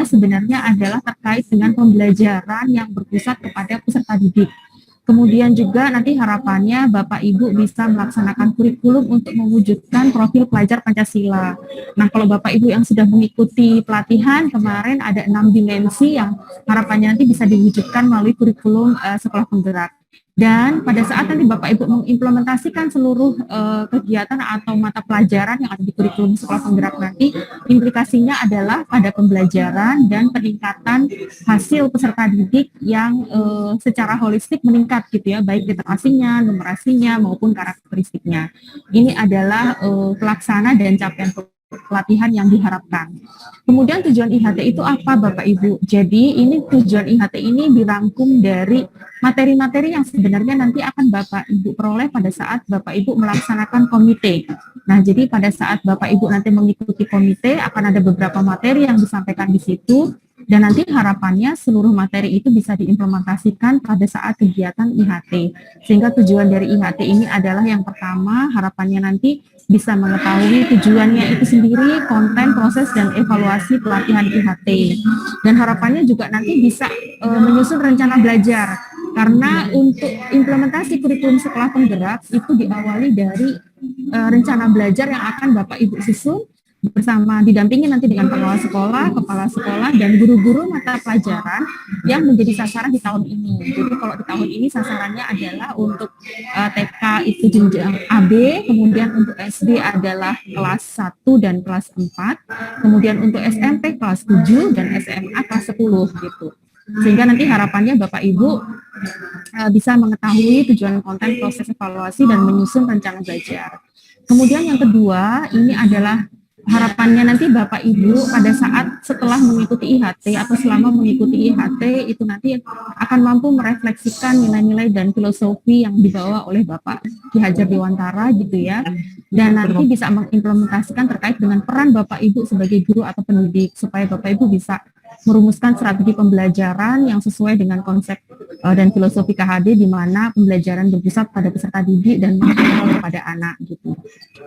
sebenarnya adalah terkait dengan pembelajaran yang berpusat kepada peserta didik. Kemudian juga nanti harapannya Bapak Ibu bisa melaksanakan kurikulum untuk mewujudkan profil pelajar Pancasila. Nah, kalau Bapak Ibu yang sudah mengikuti pelatihan kemarin ada 6 dimensi yang harapannya nanti bisa diwujudkan melalui kurikulum sekolah penggerak. Dan pada saat nanti Bapak Ibu mengimplementasikan seluruh kegiatan atau mata pelajaran yang ada di kurikulum sekolah penggerak nanti, implikasinya adalah pada pembelajaran dan peningkatan hasil peserta didik yang secara holistik meningkat gitu ya, baik literasinya, numerasinya maupun karakteristiknya. Ini adalah pelaksana dan capaian pelatihan yang diharapkan. Kemudian tujuan IHT itu apa Bapak Ibu? Jadi ini tujuan IHT ini dirangkum dari materi-materi yang sebenarnya nanti akan Bapak Ibu peroleh pada saat Bapak Ibu melaksanakan komite. Nah, jadi pada saat Bapak Ibu nanti mengikuti komite akan ada beberapa materi yang disampaikan di situ dan nanti harapannya seluruh materi itu bisa diimplementasikan pada saat kegiatan IHT. Sehingga tujuan dari IHT ini adalah yang pertama harapannya nanti bisa mengetahui tujuannya itu sendiri, konten, proses, dan evaluasi pelatihan IHT. Dan harapannya juga nanti bisa menyusun rencana belajar. Karena untuk implementasi kurikulum sekolah penggerak itu diawali dari rencana belajar yang akan Bapak Ibu susun bersama didampingi nanti dengan pengawas sekolah, kepala sekolah, dan guru-guru mata pelajaran yang menjadi sasaran di tahun ini. Jadi kalau di tahun ini sasarannya adalah untuk TK itu jenjang AB, kemudian untuk SD adalah kelas 1 dan kelas 4, kemudian untuk SMP kelas 7 dan SMA kelas 10 gitu. Sehingga nanti harapannya Bapak Ibu bisa mengetahui tujuan konten, proses evaluasi, dan menyusun rencana belajar. Kemudian yang kedua, ini adalah harapannya nanti Bapak Ibu pada saat setelah mengikuti IHT atau selama mengikuti IHT itu nanti akan mampu merefleksikan nilai-nilai dan filosofi yang dibawa oleh Bapak Ki Hajar Dewantara gitu ya, dan nanti bisa mengimplementasikan terkait dengan peran Bapak Ibu sebagai guru atau pendidik supaya Bapak Ibu bisa merumuskan strategi pembelajaran yang sesuai dengan konsep dan filosofi KHD di mana pembelajaran berpusat pada peserta didik dan kepada anak gitu.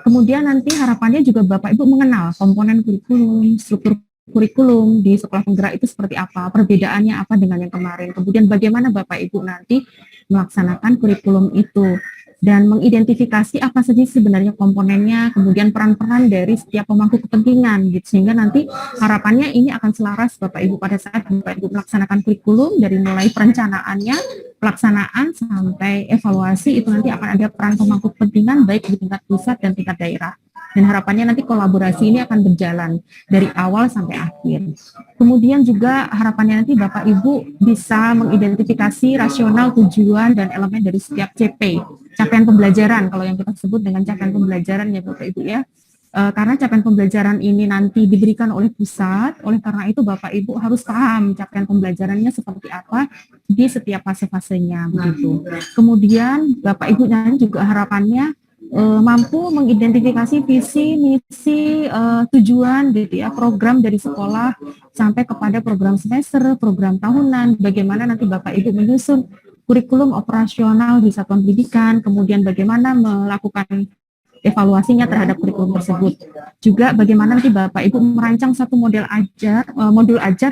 Kemudian nanti harapannya juga Bapak Ibu mengenal komponen kurikulum, struktur kurikulum di sekolah penggerak itu seperti apa, perbedaannya apa dengan yang kemarin. Kemudian bagaimana Bapak Ibu nanti melaksanakan kurikulum itu dan mengidentifikasi apa saja sebenarnya komponennya, kemudian peran-peran dari setiap pemangku kepentingan gitu, sehingga nanti harapannya ini akan selaras Bapak Ibu pada saat Bapak Ibu melaksanakan kurikulum dari mulai perencanaannya, pelaksanaan sampai evaluasi itu nanti akan ada peran pemangku kepentingan baik di tingkat pusat dan tingkat daerah. Dan harapannya nanti kolaborasi ini akan berjalan dari awal sampai akhir. Kemudian juga harapannya nanti Bapak Ibu bisa mengidentifikasi rasional, tujuan, dan elemen dari setiap CP, capaian pembelajaran, kalau yang kita sebut dengan capaian pembelajaran ya Bapak Ibu ya. Karena capaian pembelajaran ini nanti diberikan oleh pusat, oleh karena itu Bapak Ibu harus paham capaian pembelajarannya seperti apa di setiap fase-fasenya begitu. Kemudian Bapak Ibu nanti juga harapannya mampu mengidentifikasi visi, misi, tujuan gitu ya, program dari sekolah sampai kepada program semester, program tahunan, bagaimana nanti Bapak Ibu menyusun kurikulum operasional di satuan pendidikan, kemudian bagaimana melakukan evaluasinya terhadap kurikulum tersebut. Juga bagaimana nanti Bapak Ibu merancang satu modul ajar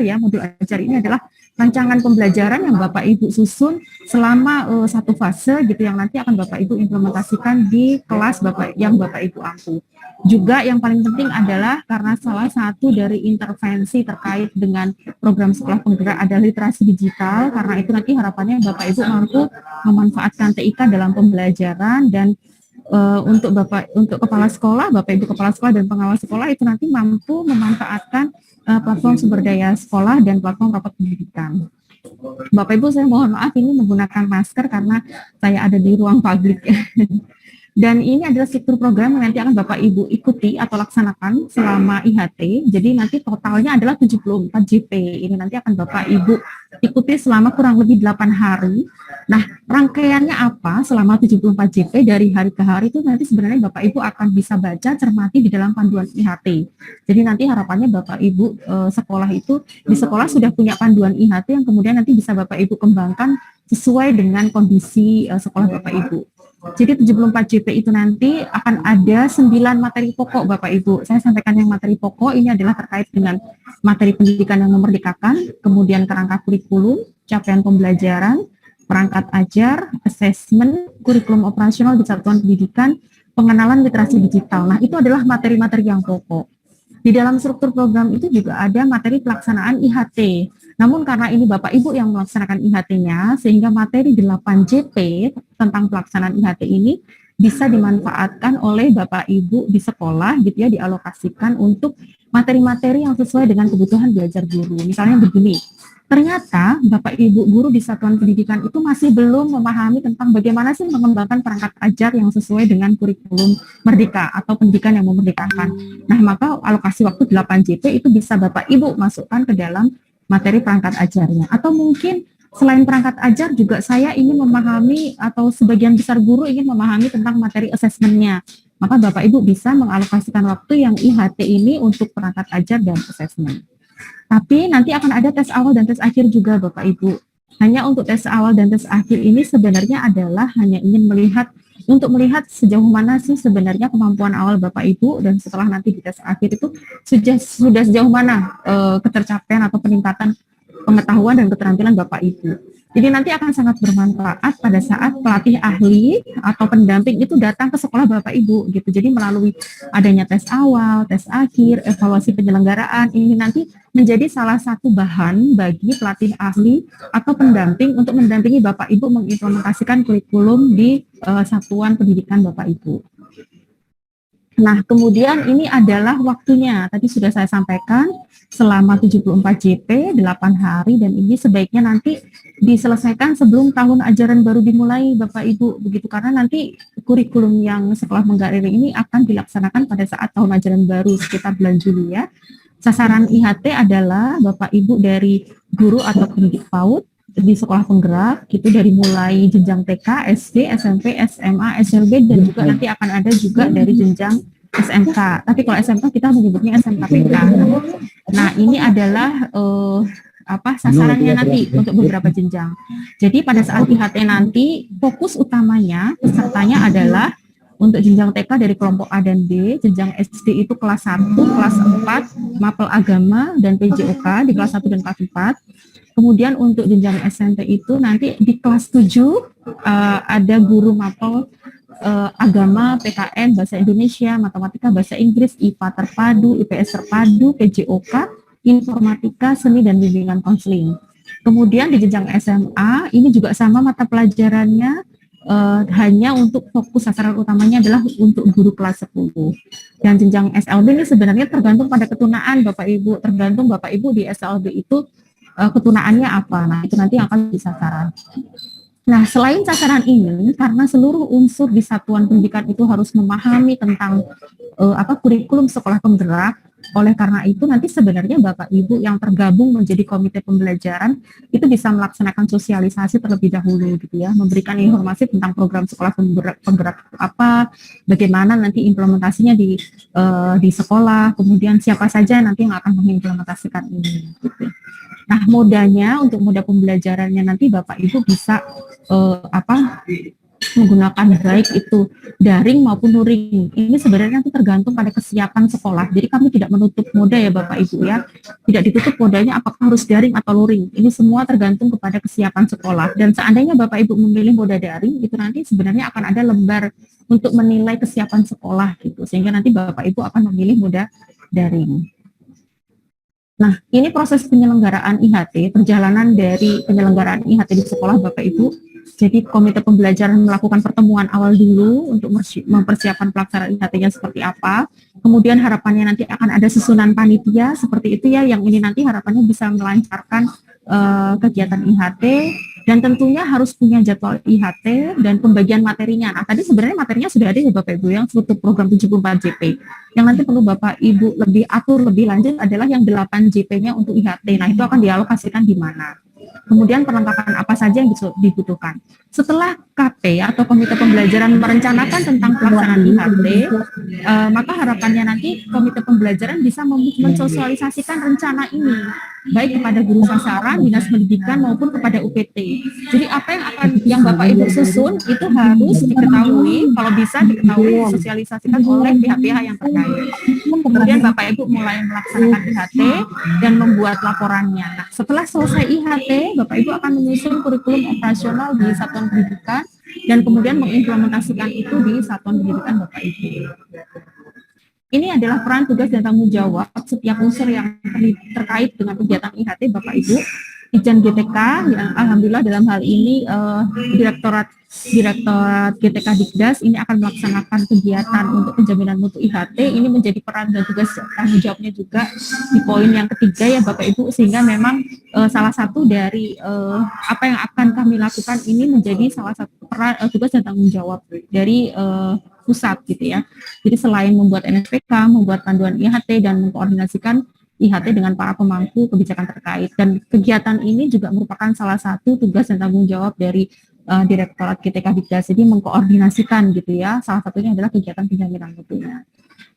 ya, modul ajar ini adalah rancangan pembelajaran yang Bapak Ibu susun selama satu fase gitu yang nanti akan Bapak Ibu implementasikan di kelas yang Bapak Ibu ampu. Juga yang paling penting adalah karena salah satu dari intervensi terkait dengan program sekolah penggerak adalah literasi digital, karena itu nanti harapannya Bapak Ibu mampu memanfaatkan TIK dalam pembelajaran dan untuk kepala sekolah, Bapak Ibu kepala sekolah dan pengawas sekolah itu nanti mampu memanfaatkan platform sumber daya sekolah dan platform rapat pendidikan. Bapak Ibu saya mohon maaf ini menggunakan masker karena saya ada di ruang publik. Dan ini adalah struktur program yang nanti akan Bapak Ibu ikuti atau laksanakan selama IHT. Jadi nanti totalnya adalah 74 JP. Ini nanti akan Bapak Ibu ikuti selama kurang lebih 8 hari. Nah, rangkaiannya apa selama 74 JP dari hari ke hari itu nanti sebenarnya Bapak Ibu akan bisa baca, cermati di dalam panduan IHT. Jadi nanti harapannya Bapak Ibu sekolah itu di sekolah sudah punya panduan IHT yang kemudian nanti bisa Bapak Ibu kembangkan sesuai dengan kondisi sekolah Bapak Ibu. Jadi 74 JP itu nanti akan ada 9 materi pokok Bapak Ibu. Saya sampaikan yang materi pokok ini adalah terkait dengan materi pendidikan yang memerdekakan, kemudian kerangka kurikulum, capaian pembelajaran, perangkat ajar, asesmen, kurikulum operasional di satuan pendidikan, pengenalan literasi digital. Nah, itu adalah materi-materi yang pokok. Di dalam struktur program itu juga ada materi pelaksanaan IHT. Namun karena ini Bapak Ibu yang melaksanakan IHT-nya, sehingga materi 8 JP tentang pelaksanaan IHT ini bisa dimanfaatkan oleh Bapak Ibu di sekolah gitu ya, dialokasikan untuk materi-materi yang sesuai dengan kebutuhan belajar guru. Misalnya begini, ternyata Bapak Ibu guru di satuan pendidikan itu masih belum memahami tentang bagaimana sih mengembangkan perangkat ajar yang sesuai dengan kurikulum merdeka atau pendidikan yang memerdekakan. Nah, maka alokasi waktu 8 JP itu bisa Bapak Ibu masukkan ke dalam materi perangkat ajarnya. Atau mungkin selain perangkat ajar juga saya ingin memahami atau sebagian besar guru ingin memahami tentang materi asesmennya. Maka Bapak Ibu bisa mengalokasikan waktu yang IHT ini untuk perangkat ajar dan asesmen. Tapi nanti akan ada tes awal dan tes akhir juga Bapak Ibu. Hanya untuk tes awal dan tes akhir ini sebenarnya adalah hanya ingin melihat sejauh mana sih sebenarnya kemampuan awal Bapak Ibu, dan setelah nanti di tes akhir itu sudah sejauh mana ketercapaian atau peningkatan pengetahuan dan keterampilan Bapak Ibu. Jadi nanti akan sangat bermanfaat pada saat pelatih ahli atau pendamping itu datang ke sekolah Bapak Ibu gitu. Jadi melalui adanya tes awal, tes akhir, evaluasi penyelenggaraan, ini nanti menjadi salah satu bahan bagi pelatih ahli atau pendamping untuk mendampingi Bapak Ibu mengimplementasikan kurikulum di satuan pendidikan Bapak Ibu. Nah, kemudian ini adalah waktunya. Tadi sudah saya sampaikan selama 74 JP, 8 hari, dan ini sebaiknya nanti diselesaikan sebelum tahun ajaran baru dimulai, Bapak Ibu. Begitu, karena nanti kurikulum yang sekolah Manggarai ini akan dilaksanakan pada saat tahun ajaran baru sekitar bulan Juli ya. Sasaran IHT adalah Bapak Ibu dari guru atau pendidik PAUD di sekolah penggerak, gitu, dari mulai jenjang TK, SD, SMP, SMA, SLB, dan juga nanti akan ada juga dari jenjang SMK. Tapi kalau SMK kita menyebutnya SMKPK. Nah, ini adalah sasarannya nanti untuk beberapa jenjang. Jadi pada saat IHT nanti fokus utamanya pesertanya adalah untuk jenjang TK dari kelompok A dan B, jenjang SD itu kelas 1, kelas 4, mapel agama dan PJOK di kelas 1 dan kelas 4. Kemudian untuk jenjang SMP itu nanti di kelas 7 ada guru mapel agama, PKN, bahasa Indonesia, matematika, bahasa Inggris, IPA terpadu, IPS terpadu, PJOK, informatika, seni dan bimbingan konseling. Kemudian di jenjang SMA ini juga sama mata pelajarannya, hanya untuk fokus sasaran utamanya adalah untuk guru kelas 10. Dan jenjang SLB ini sebenarnya tergantung pada ketunaan Bapak Ibu, tergantung Bapak Ibu di SLB itu ketunaannya apa. Nah, itu nanti akan di sasaran. Nah, selain sasaran ini, karena seluruh unsur di satuan pendidikan itu harus memahami tentang kurikulum sekolah penggerak, oleh karena itu nanti sebenarnya Bapak Ibu yang tergabung menjadi komite pembelajaran itu bisa melaksanakan sosialisasi terlebih dahulu gitu ya, memberikan informasi tentang program sekolah penggerak apa, bagaimana nanti implementasinya di sekolah, kemudian siapa saja nanti yang akan mengimplementasikan ini gitu. Nah, modanya untuk moda pembelajarannya nanti Bapak Ibu bisa menggunakan baik itu daring maupun luring. Ini sebenarnya nanti tergantung pada kesiapan sekolah. Jadi kami tidak menutup moda ya Bapak Ibu ya. Tidak ditutup modanya apakah harus daring atau luring. Ini semua tergantung kepada kesiapan sekolah. Dan seandainya Bapak Ibu memilih moda daring, itu nanti sebenarnya akan ada lembar untuk menilai kesiapan sekolah gitu. Sehingga nanti Bapak Ibu akan memilih moda daring. Nah, ini proses penyelenggaraan IHT, perjalanan dari penyelenggaraan IHT di sekolah Bapak Ibu. Jadi komite pembelajaran melakukan pertemuan awal dulu untuk mempersiapkan pelaksanaan IHT-nya seperti apa. Kemudian harapannya nanti akan ada susunan panitia seperti itu ya, yang ini nanti harapannya bisa melancarkan kegiatan IHT, dan tentunya harus punya jadwal IHT dan pembagian materinya. Nah, tadi sebenarnya materinya sudah ada ya Bapak Ibu yang struktur program 74 JP. Yang nanti perlu Bapak Ibu lebih atur lebih lanjut adalah yang 8 JP-nya untuk IHT. Nah, itu akan dialokasikan di mana. Kemudian perlengkapan apa saja yang dibutuhkan. Setelah KP atau komite pembelajaran merencanakan tentang pelaksanaan IHT, maka harapannya nanti komite pembelajaran bisa mensosialisasikan rencana ini baik kepada guru sasaran, dinas pendidikan maupun kepada UPT. Jadi apa yang Bapak Ibu susun itu harus diketahui, kalau bisa diketahui disosialisasikan oleh pihak-pihak yang terkait. Kemudian Bapak Ibu mulai melaksanakan IHT dan membuat laporannya. Nah, setelah selesai IHT, Bapak Ibu akan menyusun kurikulum operasional di satuan pendidikan dan kemudian mengimplementasikan itu di satuan pendidikan Bapak Ibu. Ini adalah peran, tugas, dan tanggung jawab setiap unsur yang terkait dengan kegiatan IHT Bapak Ibu. Ijen GTK yang alhamdulillah dalam hal ini Direktorat GTK Dikdas ini akan melaksanakan kegiatan untuk penjaminan mutu IHT. Ini menjadi peran dan tugas tanggung jawabnya juga di poin yang ketiga ya Bapak Ibu, sehingga memang salah satu dari apa yang akan kami lakukan ini menjadi salah satu peran, tugas dan tanggung jawab dari pusat gitu ya. Jadi selain membuat NSPK, membuat panduan IHT dan mengkoordinasikan IHT dengan para pemangku kebijakan terkait, dan kegiatan ini juga merupakan salah satu tugas dan tanggung jawab dari Direktorat GTK Dikdas, jadi mengkoordinasikan gitu ya, salah satunya adalah kegiatan penjaminan mutunya.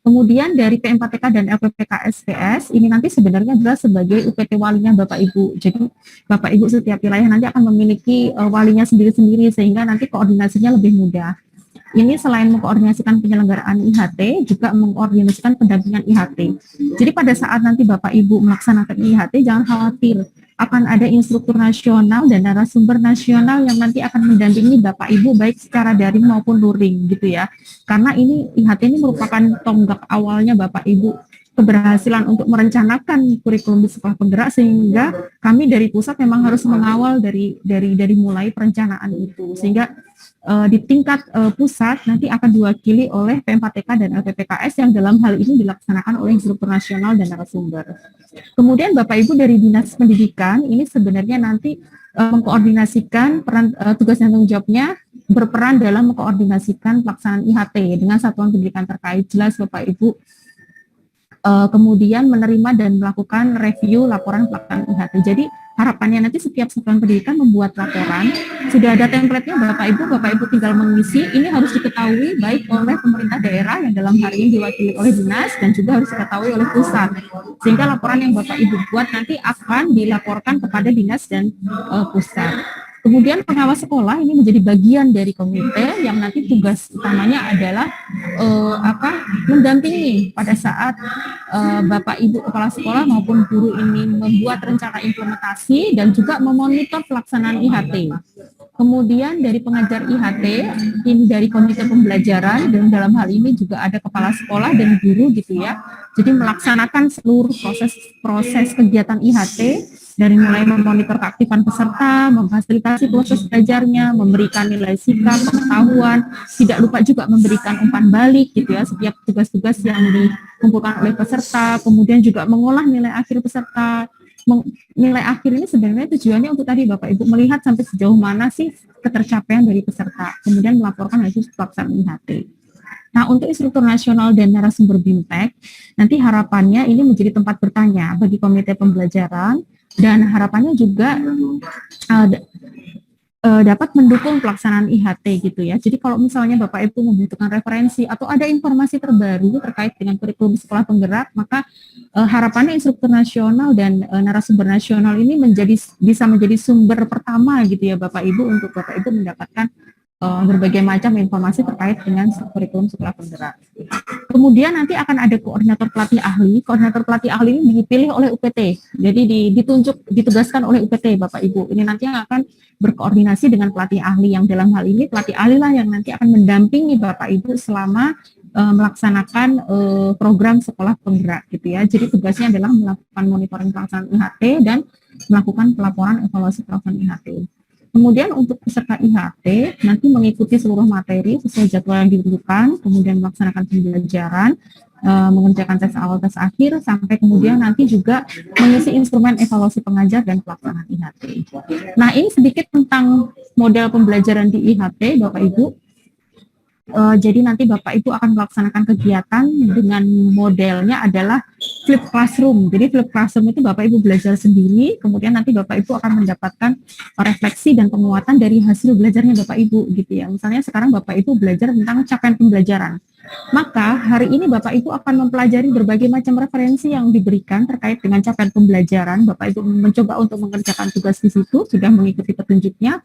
Kemudian dari PM4TK dan LPPK SPS ini nanti sebenarnya adalah sebagai UPT walinya Bapak Ibu. Jadi Bapak Ibu setiap wilayah nanti akan memiliki walinya sendiri-sendiri sehingga nanti koordinasinya lebih mudah. Ini selain mengkoordinasikan penyelenggaraan IHT, juga mengkoordinasikan pendampingan IHT. Jadi pada saat nanti Bapak Ibu melaksanakan IHT, jangan khawatir, akan ada instruktur nasional dan narasumber nasional yang nanti akan mendampingi Bapak Ibu baik secara daring maupun luring gitu ya. Karena ini IHT ini merupakan tonggak awalnya Bapak Ibu keberhasilan untuk merencanakan kurikulum di sekolah penggerak, sehingga kami dari pusat memang harus mengawal dari mulai perencanaan itu, sehingga di tingkat pusat nanti akan diwakili oleh PM4TK dan LPPKS yang dalam hal ini dilaksanakan oleh instruktur nasional dan narasumber. Kemudian Bapak Ibu dari Dinas Pendidikan ini sebenarnya nanti mengkoordinasikan peran, tugas dan tanggung jawabnya, berperan dalam mengkoordinasikan pelaksanaan IHT dengan satuan pendidikan terkait. Jelas Bapak Ibu kemudian menerima dan melakukan review laporan pelaksanaan IHT. Jadi harapannya nanti setiap satuan pendidikan membuat laporan, sudah ada template-nya Bapak Ibu tinggal mengisi. Ini harus diketahui baik oleh pemerintah daerah yang dalam hari ini diwakili oleh dinas dan juga harus diketahui oleh pusat. Sehingga laporan yang Bapak Ibu buat nanti akan dilaporkan kepada dinas dan pusat. Kemudian pengawas sekolah ini menjadi bagian dari komite yang nanti tugas utamanya adalah mendampingi pada saat Bapak Ibu kepala sekolah maupun guru ini membuat rencana implementasi dan juga memonitor pelaksanaan IHT. Kemudian dari pengajar IHT, ini dari komite pembelajaran, dan dalam hal ini juga ada kepala sekolah dan guru gitu ya. Jadi melaksanakan seluruh proses kegiatan IHT, dari mulai memonitor keaktifan peserta, memfasilitasi proses belajarnya, memberikan nilai sikap, pengetahuan, tidak lupa juga memberikan umpan balik gitu ya, setiap tugas-tugas yang dikumpulkan oleh peserta, kemudian juga mengolah nilai akhir peserta. Nilai akhir ini sebenarnya tujuannya untuk tadi Bapak Ibu melihat sampai sejauh mana sih ketercapaian dari peserta, kemudian melaporkan hasil pelaksanaan IHT. Nah, untuk instruktur nasional dan narasumber BIMTEK, nanti harapannya ini menjadi tempat bertanya bagi komite pembelajaran, dan harapannya juga dapat mendukung pelaksanaan IHT gitu ya. Jadi kalau misalnya Bapak Ibu membutuhkan referensi atau ada informasi terbaru terkait dengan kurikulum sekolah penggerak, maka harapannya instruktur nasional dan narasumber nasional ini bisa menjadi sumber pertama gitu ya Bapak Ibu, untuk Bapak Ibu mendapatkan berbagai macam informasi terkait dengan kurikulum sekolah penggerak. Kemudian nanti akan ada koordinator pelatih ahli. Koordinator pelatih ahli ini dipilih oleh UPT. Jadi ditugaskan oleh UPT Bapak Ibu. Ini nanti akan berkoordinasi dengan pelatih ahli, yang dalam hal ini pelatih ahli lah yang nanti akan mendampingi Bapak Ibu selama melaksanakan program sekolah penggerak gitu ya. Jadi tugasnya adalah melakukan monitoring pelaksanaan IHT dan melakukan pelaporan evaluasi pelaksanaan IHT. Kemudian untuk peserta IHT nanti mengikuti seluruh materi sesuai jadwal yang ditentukan, kemudian melaksanakan pembelajaran, mengerjakan tes awal, tes akhir, sampai kemudian nanti juga mengisi instrumen evaluasi pengajar dan pelaksanaan IHT. Nah, ini sedikit tentang model pembelajaran di IHT, Bapak Ibu. Jadi nanti Bapak Ibu akan melaksanakan kegiatan dengan modelnya adalah flip classroom. Jadi flip classroom itu Bapak Ibu belajar sendiri, kemudian nanti Bapak Ibu akan mendapatkan refleksi dan penguatan dari hasil belajarnya Bapak Ibu gitu ya. Misalnya sekarang Bapak Ibu belajar tentang capaian pembelajaran. Maka hari ini Bapak Ibu akan mempelajari berbagai macam referensi yang diberikan terkait dengan capaian pembelajaran. Bapak Ibu mencoba untuk mengerjakan tugas di situ, sudah mengikuti petunjuknya.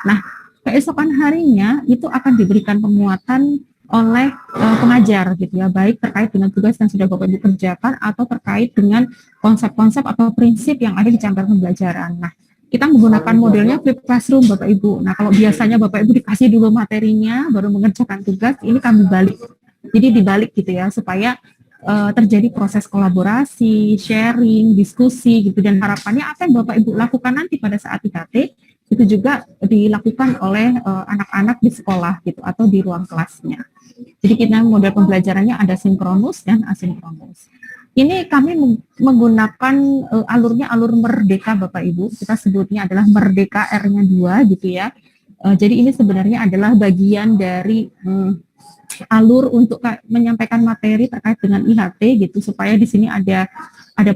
Nah, keesokan harinya itu akan diberikan penguatan oleh pengajar gitu ya, baik terkait dengan tugas yang sudah Bapak Ibu kerjakan atau terkait dengan konsep-konsep atau prinsip yang ada di capaian pembelajaran. Nah, kita menggunakan modelnya flip classroom Bapak Ibu. Nah, kalau biasanya Bapak Ibu dikasih dulu materinya baru mengerjakan tugas, ini kami balik. Jadi dibalik gitu ya, supaya terjadi proses kolaborasi, sharing, diskusi gitu, dan harapannya apa yang Bapak Ibu lakukan nanti pada saat IKT itu juga dilakukan oleh anak-anak di sekolah gitu atau di ruang kelasnya. Jadi kita model pembelajarannya ada sinkronus dan asinkronus. Ini kami menggunakan alurnya alur merdeka Bapak Ibu. Kita sebutnya adalah merdeka R-nya 2 gitu ya. Jadi ini sebenarnya adalah bagian dari alur untuk menyampaikan materi terkait dengan IHT gitu, supaya di sini ada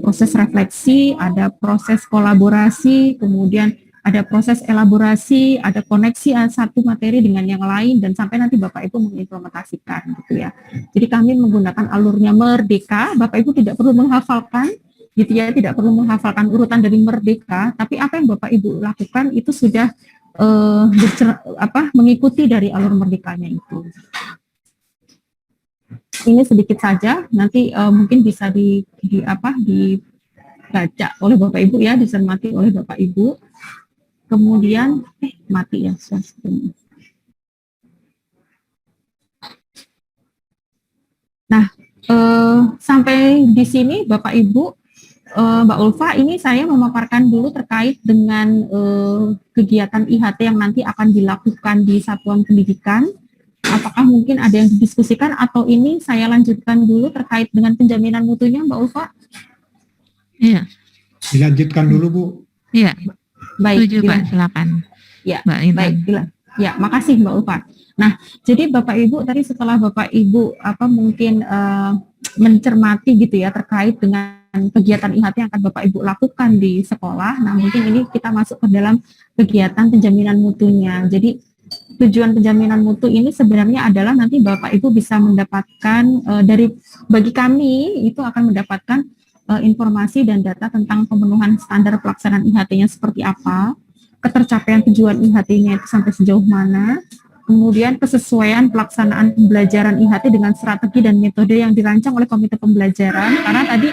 proses refleksi, ada proses kolaborasi, kemudian ada proses elaborasi, ada koneksi satu materi dengan yang lain, dan sampai nanti Bapak Ibu mengimplementasikan gitu ya. Jadi kami menggunakan alurnya merdeka, Bapak Ibu tidak perlu menghafalkan gitu ya, tidak perlu menghafalkan urutan dari merdeka, tapi apa yang Bapak Ibu lakukan itu sudah mengikuti dari alur merdekanya itu. Ini sedikit saja, nanti mungkin bisa dibaca oleh Bapak Ibu ya, dicermati oleh Bapak Ibu. Kemudian mati ya. Nah, sampai di sini Bapak Ibu, Mbak Ulfa, ini saya memaparkan dulu terkait dengan kegiatan IHT yang nanti akan dilakukan di satuan pendidikan. Apakah mungkin ada yang didiskusikan atau ini saya lanjutkan dulu terkait dengan penjaminan mutunya, Mbak Ulfa? Iya. Dilanjutkan dulu, Bu. Iya. Baik, setuju Pak, silakan. Ya, Mbak Intan. baik, ya, makasih Mbak Ulfa. Nah, jadi Bapak Ibu tadi setelah Bapak Ibu mungkin mencermati gitu ya terkait dengan kegiatan IHT yang akan Bapak Ibu lakukan di sekolah. Nah, mungkin ini kita masuk ke dalam kegiatan penjaminan mutunya. Jadi tujuan penjaminan mutu ini sebenarnya adalah nanti Bapak Ibu bisa mendapatkan bagi kami itu akan mendapatkan informasi dan data tentang pemenuhan standar pelaksanaan IHT-nya seperti apa, ketercapaian tujuan IHT-nya itu sampai sejauh mana, kemudian kesesuaian pelaksanaan pembelajaran IHT dengan strategi dan metode yang dirancang oleh komite pembelajaran, karena tadi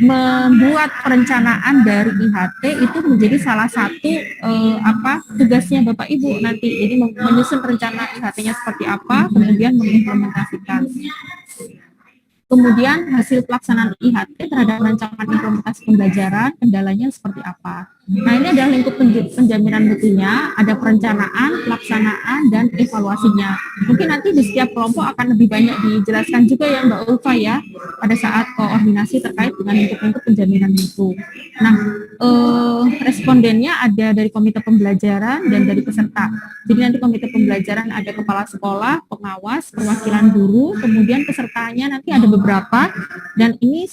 membuat perencanaan dari IHT itu menjadi salah satu tugasnya Bapak Ibu nanti, jadi menyusun rencana IHT-nya seperti apa, kemudian mengimplementasikan. Kemudian hasil pelaksanaan IHT terhadap rancangan implementasi pembelajaran, kendalanya seperti apa. Nah, ini adalah lingkup penjaminan mutunya, ada perencanaan, pelaksanaan, dan evaluasinya. Mungkin nanti di setiap kelompok akan lebih banyak dijelaskan juga ya Mbak Ulfa ya, pada saat koordinasi terkait dengan lingkup-lingkup penjaminan mutu. Nah, respondennya ada dari komite pembelajaran dan dari peserta. Jadi nanti komite pembelajaran ada kepala sekolah, pengawas, perwakilan guru, kemudian pesertanya nanti ada beberapa, dan ini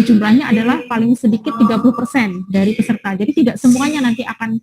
jumlahnya adalah paling sedikit 30% dari peserta. Jadi tidak semuanya nanti akan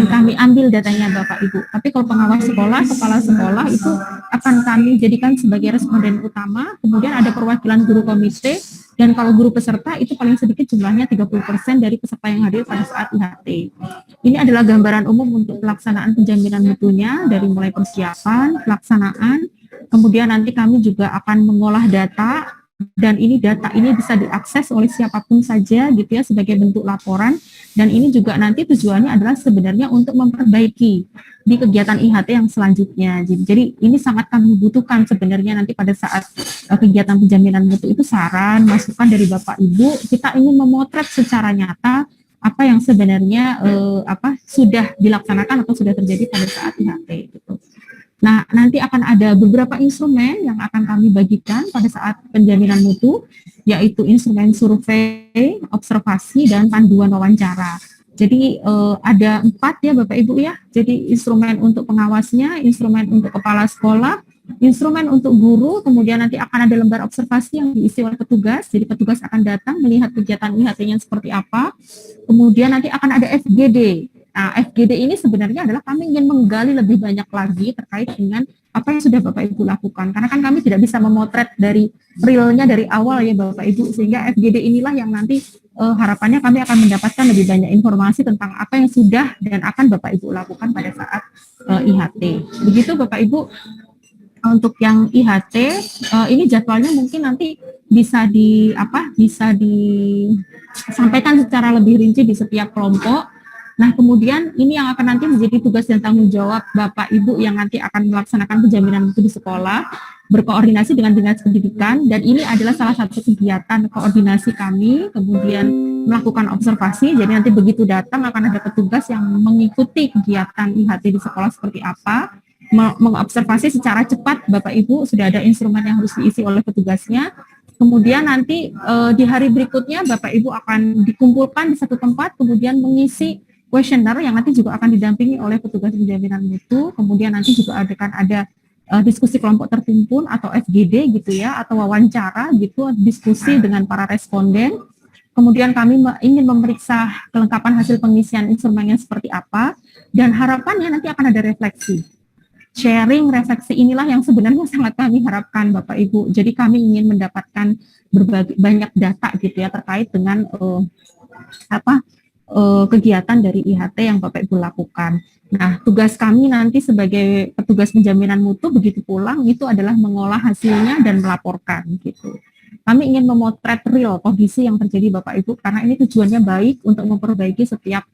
kami ambil datanya Bapak Ibu. Tapi kalau pengawas sekolah, kepala sekolah itu akan kami jadikan sebagai responden utama, kemudian ada perwakilan guru komite, dan kalau guru peserta itu paling sedikit jumlahnya 30% dari peserta yang hadir pada saat IHT. Ini adalah gambaran umum untuk pelaksanaan penjaminan mutunya dari mulai persiapan, pelaksanaan, kemudian nanti kami juga akan mengolah data, dan ini data ini bisa diakses oleh siapapun saja gitu ya sebagai bentuk laporan, dan ini juga nanti tujuannya adalah sebenarnya untuk memperbaiki di kegiatan IHT yang selanjutnya. Jadi ini sangat kami butuhkan sebenarnya nanti pada saat kegiatan penjaminan mutu itu saran, masukan dari Bapak Ibu. Kita ingin memotret secara nyata apa yang sebenarnya sudah dilaksanakan atau sudah terjadi pada saat IHT gitu. Nah, nanti akan ada beberapa instrumen yang akan kami bagikan pada saat penjaminan mutu, yaitu instrumen survei, observasi, dan panduan wawancara. Jadi ada 4 ya Bapak Ibu ya, jadi instrumen untuk pengawasnya, instrumen untuk kepala sekolah, instrumen untuk guru, kemudian nanti akan ada lembar observasi yang diisi oleh petugas. Jadi petugas akan datang melihat kegiatan IHT-nya seperti apa. Kemudian nanti akan ada FGD. Nah, FGD ini sebenarnya adalah kami ingin menggali lebih banyak lagi terkait dengan apa yang sudah Bapak Ibu lakukan. Karena kan kami tidak bisa memotret dari realnya dari awal ya Bapak Ibu, sehingga FGD inilah yang nanti harapannya kami akan mendapatkan lebih banyak informasi tentang apa yang sudah dan akan Bapak Ibu lakukan pada saat IHT. Begitu Bapak Ibu. Untuk yang IHT ini jadwalnya mungkin nanti bisa disampaikan secara lebih rinci di setiap kelompok. Nah, kemudian ini yang akan nanti menjadi tugas dan tanggung jawab Bapak Ibu yang nanti akan melaksanakan penjaminan mutu di sekolah, berkoordinasi dengan dinas pendidikan, dan ini adalah salah satu kegiatan koordinasi kami, kemudian melakukan observasi. Jadi nanti begitu datang akan ada petugas yang mengikuti kegiatan IHT di sekolah seperti apa, mengobservasi secara cepat. Bapak Ibu sudah ada instrumen yang harus diisi oleh petugasnya. Kemudian nanti di hari berikutnya Bapak Ibu akan dikumpulkan di satu tempat, kemudian mengisi kuesioner yang nanti juga akan didampingi oleh petugas penjaminan mutu. Kemudian nanti juga akan ada diskusi kelompok tertimpun atau FGD gitu ya, atau wawancara gitu, diskusi dengan para responden. Kemudian kami ingin memeriksa kelengkapan hasil pengisian instrumennya seperti apa, dan harapannya nanti akan ada refleksi. Sharing refleksi inilah yang sebenarnya sangat kami harapkan Bapak Ibu. Jadi kami ingin mendapatkan berbagai banyak data gitu ya terkait dengan kegiatan dari IHT yang Bapak Ibu lakukan. Nah, tugas kami nanti sebagai petugas penjaminan mutu begitu pulang itu adalah mengolah hasilnya dan melaporkan gitu. Kami ingin memotret real kondisi yang terjadi Bapak Ibu karena ini tujuannya baik untuk memperbaiki setiap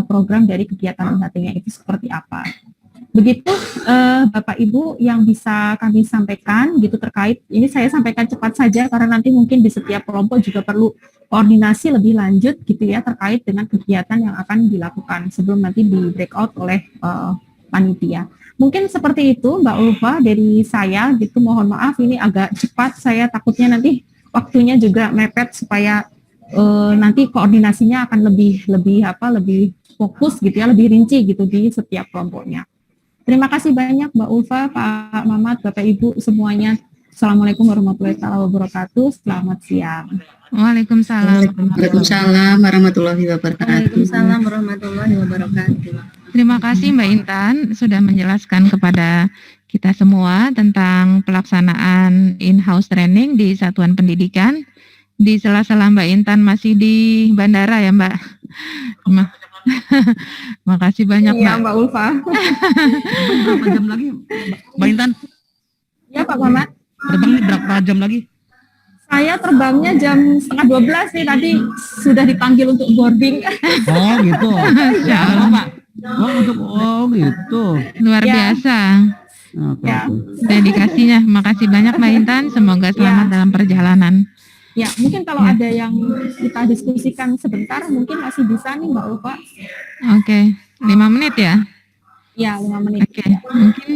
program dari kegiatan IHT-nya itu seperti apa. Begitu Bapak Ibu yang bisa kami sampaikan gitu terkait, ini saya sampaikan cepat saja karena nanti mungkin di setiap kelompok juga perlu koordinasi lebih lanjut gitu ya terkait dengan kegiatan yang akan dilakukan sebelum nanti di breakout oleh panitia. Mungkin seperti itu Mbak Ulfa dari saya gitu, mohon maaf ini agak cepat, saya takutnya nanti waktunya juga mepet supaya nanti koordinasinya akan lebih fokus gitu ya, lebih rinci gitu di setiap kelompoknya. Terima kasih banyak Mbak Ulfa, Pak Mamat, Bapak Ibu semuanya. Assalamualaikum warahmatullahi wabarakatuh. Selamat siang. Waalaikumsalam. Waalaikumsalam warahmatullahi wabarakatuh. Waalaikumsalam warahmatullahi wabarakatuh. Terima kasih Mbak Intan sudah menjelaskan kepada kita semua tentang pelaksanaan in-house training di satuan pendidikan. Di sela-sela Mbak Intan masih di bandara ya Mbak. Makasih banyak Iya, Mbak. Mbak Ulfa. Berapa jam lagi Mbak Intan? Ya Pak Mamat. Terbang berapa jam lagi? Saya terbangnya jam 11:30 nih, tadi sudah dipanggil untuk boarding. Oh gitu. Ya, Halo Pak. Oh gitu. luar Ya. biasa Oke. Ya. dedikasinya. Makasih banyak Mbak Intan. Semoga selamat dalam perjalanan. Ya, mungkin kalau ada yang kita diskusikan sebentar, mungkin masih bisa nih Mbak Ulfa. Oke, 5 menit ya. Ya, 5 menit. Oke, mungkin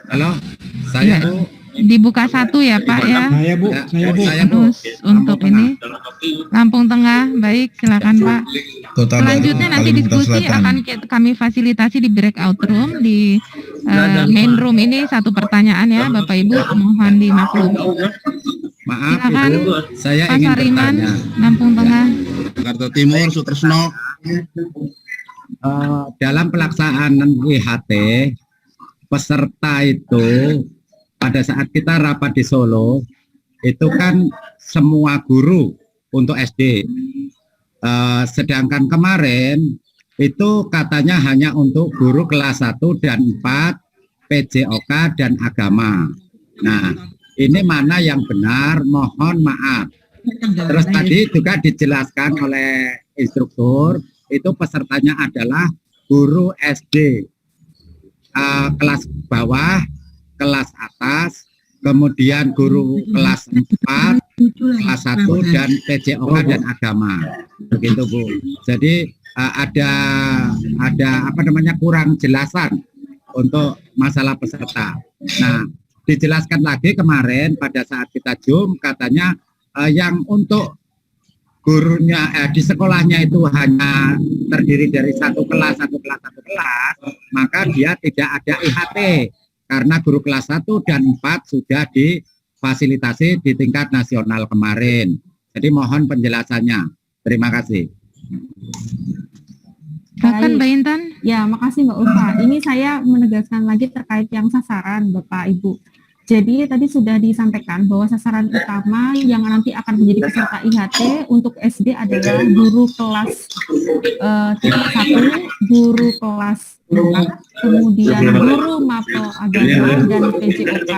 Halo, Ya. saya Bu. dibuka satu ya Pak ya. Saya Bu, Saya Bu. Terus untuk ini Lampung Tengah, baik silakan Pak. Selanjutnya nanti diskusi akan kami fasilitasi di breakout room di main room ini satu pertanyaan ya Bapak Ibu, mohon dimaklumi. Maaf Silakan Ibu, saya Pak ingin Sariman, bertanya. Lampung Tengah. Jakarta Timur, Sutresno. Dalam pelaksanaan IHT, peserta itu pada saat kita rapat di Solo, itu kan semua guru untuk SD. Sedangkan kemarin itu katanya hanya untuk guru kelas 1 dan 4, PJOK dan agama. Nah, ini mana yang benar? Mohon maaf. Terus tadi juga dijelaskan oleh instruktur, itu pesertanya adalah guru SD, kelas bawah, kelas atas, kemudian guru kelas 4, kelas 1 dan PJOK dan agama. Begitu Bu. Jadi ada apa namanya kurang jelasan untuk masalah peserta. Nah, dijelaskan lagi kemarin pada saat kita Zoom katanya yang untuk gurunya di sekolahnya itu hanya terdiri dari satu kelas, maka dia tidak ada IHT. karena guru kelas 1 dan 4 sudah difasilitasi di tingkat nasional kemarin. Jadi mohon penjelasannya. Terima kasih. Silakan Mbak Intan. Ya, makasih Mbak Ulfa. Ini saya menegaskan lagi terkait yang sasaran Bapak Ibu. Jadi tadi sudah disampaikan bahwa sasaran utama yang nanti akan menjadi peserta IHT untuk SD adalah guru kelas 1, guru kelas 4, kemudian guru mapel agama dan PJOK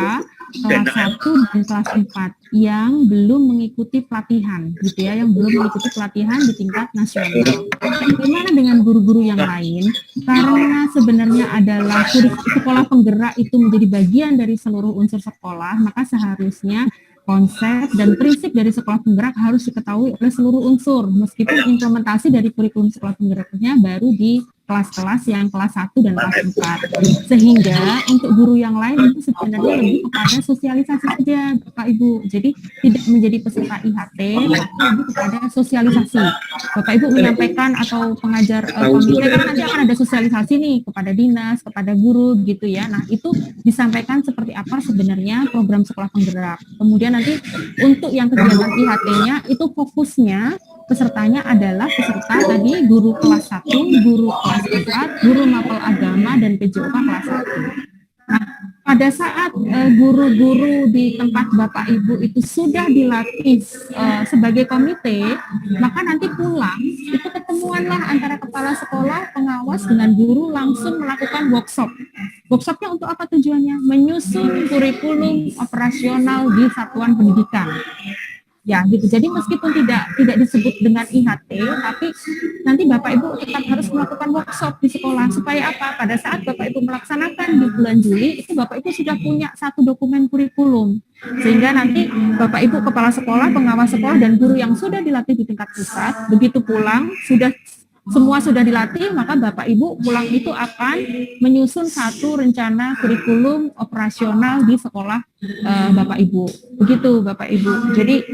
kelas 1 dan kelas 4 yang belum mengikuti pelatihan gitu ya, yang belum mengikuti pelatihan di tingkat nasional. Bagaimana dengan guru-guru yang lain? Karena sebenarnya adalah sekolah penggerak itu menjadi bagian dari seluruh unsur sekolah, maka seharusnya konsep dan prinsip dari sekolah penggerak harus diketahui oleh seluruh unsur, meskipun implementasi dari kurikulum sekolah penggeraknya baru di kelas-kelas yang kelas 1 dan kelas 4. Sehingga untuk guru yang lain itu sebenarnya lebih kepada sosialisasi saja Bapak Ibu. Jadi tidak menjadi peserta IHT, tapi lebih kepada sosialisasi. Bapak Ibu menyampaikan atau pengajar komite kan nanti akan ada sosialisasi nih kepada dinas, kepada guru gitu ya. Nah itu disampaikan seperti apa sebenarnya program sekolah penggerak. Kemudian nanti untuk yang kegiatan IHT-nya itu fokusnya pesertanya adalah peserta tadi guru kelas 1, guru kelas 4, guru mapel agama dan PJOK kelas 1. Nah, pada saat guru-guru di tempat Bapak Ibu itu sudah dilatih sebagai komite, maka nanti pulang itu ketemuanlah antara kepala sekolah, pengawas dengan guru langsung melakukan workshop. Workshopnya untuk apa tujuannya? Menyusun kurikulum operasional di satuan pendidikan. Ya, gitu. Jadi meskipun tidak disebut dengan IHT, tapi nanti Bapak Ibu tetap harus melakukan workshop di sekolah supaya apa? Pada saat Bapak Ibu melaksanakan di bulan Juli, itu Bapak Ibu sudah punya satu dokumen kurikulum. Sehingga nanti Bapak Ibu kepala sekolah, pengawas sekolah dan guru yang sudah dilatih di tingkat pusat, begitu pulang semua sudah dilatih, maka Bapak Ibu pulang itu akan menyusun satu rencana kurikulum operasional di sekolah Bapak Ibu. Begitu Bapak Ibu. Jadi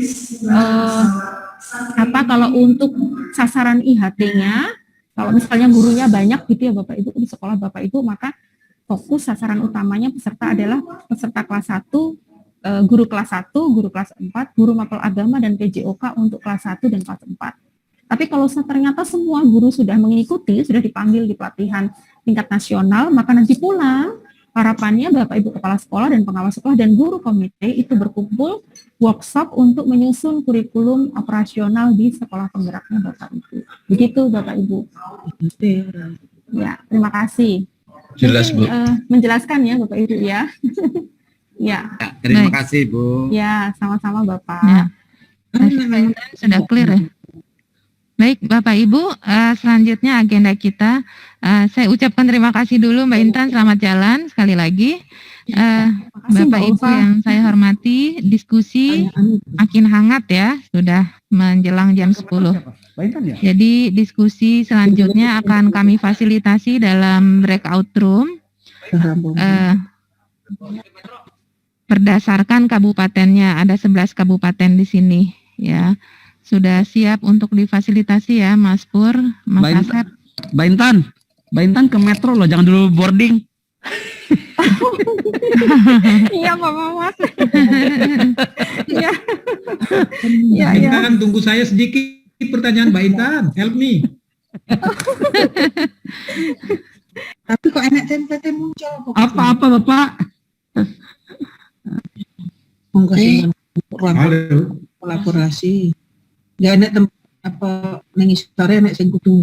kalau untuk sasaran IHT-nya, kalau misalnya gurunya banyak gitu ya Bapak Ibu di sekolah Bapak Ibu, maka fokus sasaran utamanya peserta adalah peserta kelas 1, guru kelas 1, guru kelas 4, guru mapel agama dan PJOK untuk kelas 1 dan kelas 4. Tapi kalau ternyata semua guru sudah mengikuti, sudah dipanggil di pelatihan tingkat nasional, maka nanti pulang, harapannya Bapak Ibu Kepala Sekolah dan pengawas sekolah dan guru komite itu berkumpul workshop untuk menyusun kurikulum operasional di sekolah penggeraknya Bapak Ibu. Begitu Bapak Ibu. Ya, terima kasih. Jelas Bu. Menjelaskan ya Bapak Ibu ya. Ya. Terima kasih Bu. Ya, sama-sama Bapak. Ya. Sudah clear ya. Baik Bapak Ibu, selanjutnya agenda kita, saya ucapkan terima kasih dulu Mbak Intan, selamat jalan sekali lagi. Bapak Ibu yang saya hormati, diskusi makin hangat ya, sudah menjelang jam 10. Jadi diskusi selanjutnya akan kami fasilitasi dalam breakout room berdasarkan kabupatennya, ada 11 kabupaten di sini ya. Sudah siap untuk difasilitasi ya Mas Pur, Mas Asep. Mbak Intan ke metro loh, jangan dulu boarding. Iya Pak Mamat. Iya. Mbak Intan, tunggu saya sedikit pertanyaan Mbak Intan, help me. Tapi kok enak template muncul? Apa Bapak? Monggo Halo. kolaborasi. Gak enak apa nangis sore enak sing kudu